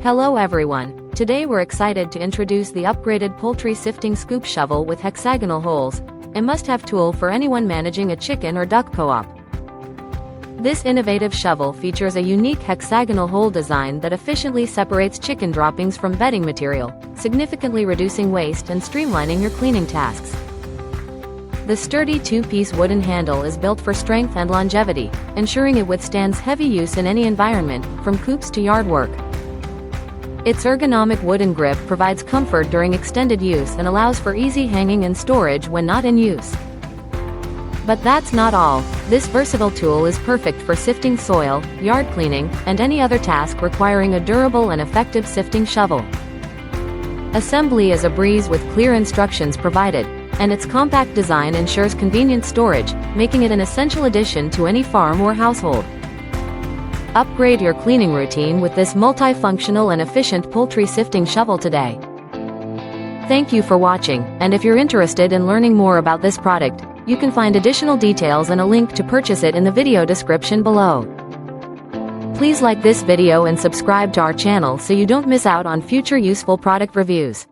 Hello everyone, today we're excited to introduce the upgraded Poultry Sifting Scoop Shovel with hexagonal holes, a must-have tool for anyone managing a chicken or duck co-op. This innovative shovel features a unique hexagonal hole design that efficiently separates chicken droppings from bedding material, significantly reducing waste and streamlining your cleaning tasks. The sturdy two-piece wooden handle is built for strength and longevity, ensuring it withstands heavy use in any environment, from coops to yard work. Its ergonomic wooden grip provides comfort during extended use and allows for easy hanging and storage when not in use. But that's not all. This versatile tool is perfect for sifting soil, yard cleaning, and any other task requiring a durable and effective sifting shovel. Assembly is a breeze with clear instructions provided, and its compact design ensures convenient storage, making it an essential addition to any farm or household. Upgrade your cleaning routine with this multifunctional and efficient poultry sifting shovel today. Thank you for watching, and if you're interested in learning more about this product, you can find additional details and a link to purchase it in the video description below. Please like this video and subscribe to our channel so you don't miss out on future useful product reviews.